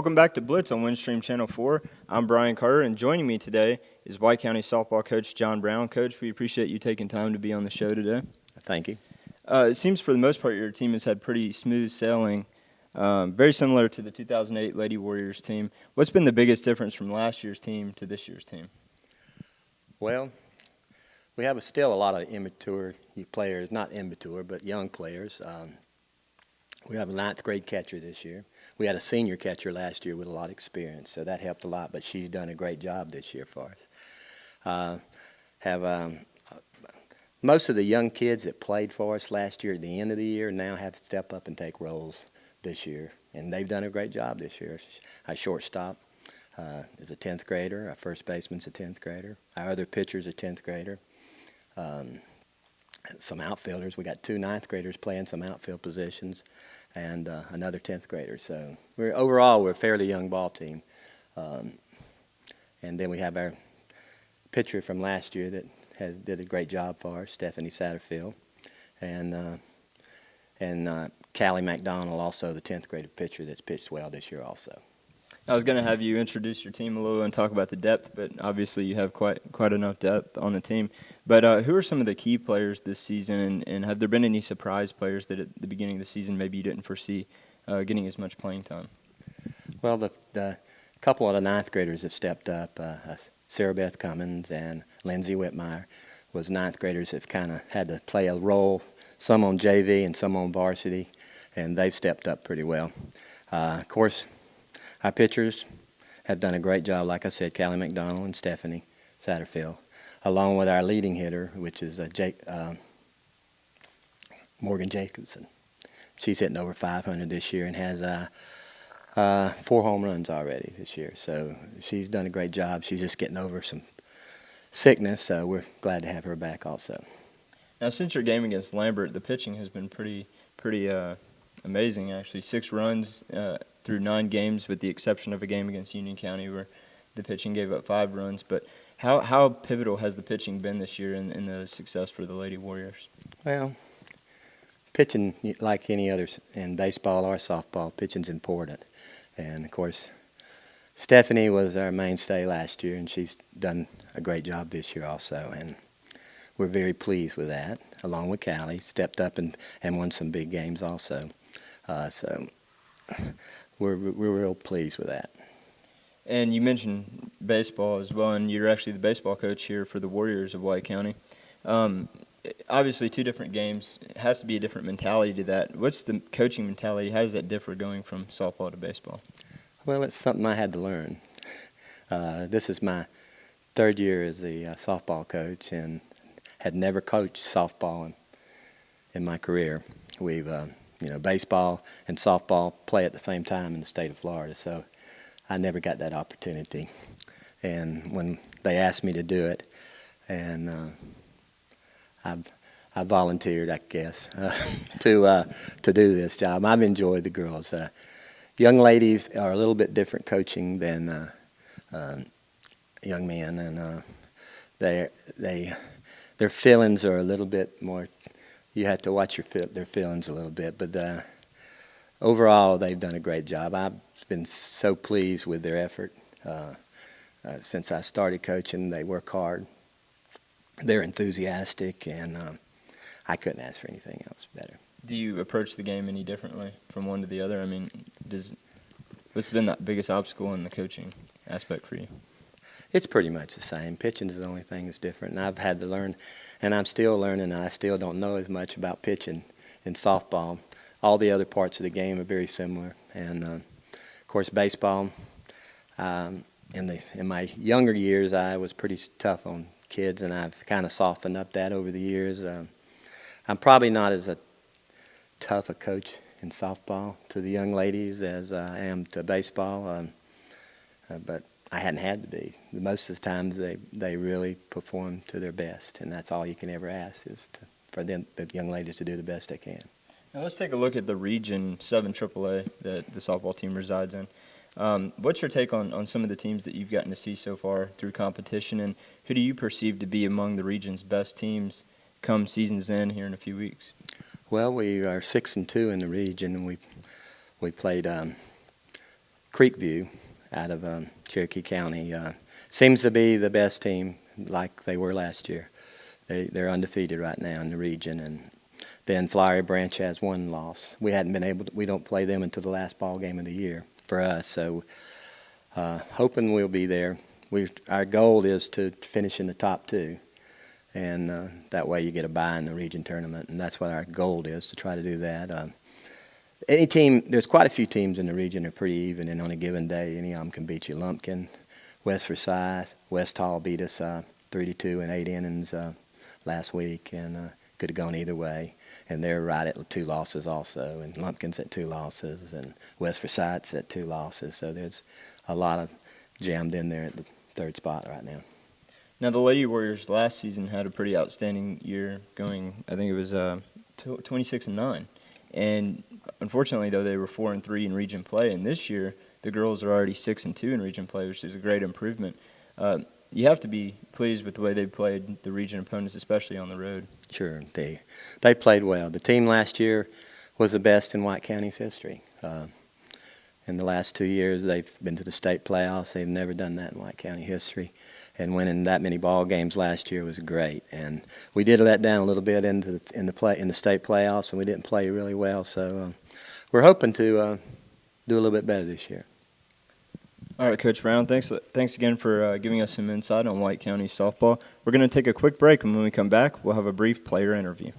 Welcome back to Blitz on Windstream Channel 4. I'm Brian Carter, and joining me today is White County softball coach John Brown. Coach, we appreciate you taking time to be on the show today. Thank you. It seems for the most part your team has had pretty smooth sailing, very similar to the 2008 Lady Warriors team. What's been the biggest difference from last year's team to this year's team? Well, we have still a lot of immature players, not immature, but young players. We have a ninth grade catcher this year. We had a senior catcher last year with a lot of experience, so that helped a lot, but she's done a great job this year for us. Most of the young kids that played for us last year at the end of the year now have to step up and take roles this year, and they've done a great job this year. Our shortstop is a 10th grader. Our first baseman's a 10th grader. Our other pitcher's a 10th grader. Some outfielders. We got two 9th graders playing some outfield positions, and another 10th grader. So overall we're a fairly young ball team. And then we have our pitcher from last year that did a great job for us, Stephanie Satterfield, and Callie McDonald, also the 10th grade pitcher that's pitched well this year also. I was going to have you introduce your team a little and talk about the depth, but obviously you have quite enough depth on the team. But who are some of the key players this season, and have there been any surprise players that at the beginning of the season maybe you didn't foresee getting as much playing time? Well, the couple of the 9th graders have stepped up. Sarah Beth Cummins and Lindsay Whitmire was 9th graders that kind of had to play a role, some on JV and some on varsity, and they've stepped up pretty well. Of course, our pitchers have done a great job, like I said, Callie McDonald and Stephanie Satterfield, along with our leading hitter, which is Morgan Jacobson. She's hitting over 500 this year and has 4 home runs already this year. So she's done a great job. She's just getting over some sickness, so we're glad to have her back also. Now, since your game against Lambert, the pitching has been pretty amazing, actually. 6 runs through 9 games, with the exception of a game against Union County where the pitching gave up 5 runs. But how pivotal has the pitching been this year in the success for the Lady Warriors? Well, pitching, like any others in baseball or softball, pitching's important. And, of course, Stephanie was our mainstay last year, and she's done a great job this year also. And we're very pleased with that, along with Callie, stepped up and won some big games also. So we're real pleased with that. And you mentioned baseball as well, and you're actually the baseball coach here for the Warriors of White County. Obviously, 2 different games. It has to be a different mentality to that. What's the coaching mentality? How does that differ going from softball to baseball? Well, it's something I had to learn. This is my 3rd year as the softball coach, and had never coached softball in my career. We've, baseball and softball play at the same time in the state of Florida, so I never got that opportunity. And when they asked me to do it, and I volunteered, I guess, to do this job. I've enjoyed the girls. Young ladies are a little bit different coaching than young men, and their feelings are a little bit more. You have to watch their feelings a little bit, but overall they've done a great job. I've been so pleased with their effort. Since I started coaching, they work hard. They're enthusiastic, and I couldn't ask for anything else better. Do you approach the game any differently from one to the other? I mean, what's been the biggest obstacle in the coaching aspect for you? It's pretty much the same. Pitching is the only thing that's different, and I've had to learn, and I'm still learning. I still don't know as much about pitching in softball. All the other parts of the game are very similar, and of course, baseball. In my younger years, I was pretty tough on kids, and I've kind of softened up that over the years. I'm probably not as tough a coach in softball to the young ladies as I am to baseball, but I hadn't had to be. Most of the times they really perform to their best, and that's all you can ever ask is for the young ladies to do the best they can. Now let's take a look at the Region 7 AAA that the softball team resides in. What's your take on some of the teams that you've gotten to see so far through competition, and who do you perceive to be among the region's best teams come season's end here in a few weeks? Well, we are 6-2 in the region, and we played Creekview out of Cherokee County. Seems to be the best team like they were last year. They're undefeated right now in the region, and then Flowery Branch has one loss. We hadn't been able to, we don't play them until the last ball game of the year for us, so hoping we'll be there. Our goal is to finish in the top two, and that way you get a bye in the region tournament, and that's what our goal is, to try to do that. Any team, there's quite a few teams in the region that are pretty even, and on a given day, any of them can beat you. Lumpkin, West Forsyth, West Hall beat us 3-2 in 8 innings last week, and could have gone either way. And they're right at 2 losses also, and Lumpkin's at 2 losses, and West Forsyth's at 2 losses. So there's a lot of jammed in there at the 3rd spot right now. Now, the Lady Warriors last season had a pretty outstanding year, going, I think it was 26-9. And unfortunately, though, they were 4-3 in region play. And this year, the girls are already 6-2 in region play, which is a great improvement. You have to be pleased with the way they played the region opponents, especially on the road. Sure, they played well. The team last year was the best in White County's history. In the last 2 years, they've been to the state playoffs. They've never done that in White County history. And winning that many ball games last year was great. And we did let down a little bit in the state playoffs, and we didn't play really well. So we're hoping to do a little bit better this year. All right, Coach Brown, thanks again for giving us some insight on White County softball. We're going to take a quick break, and when we come back, we'll have a brief player interview.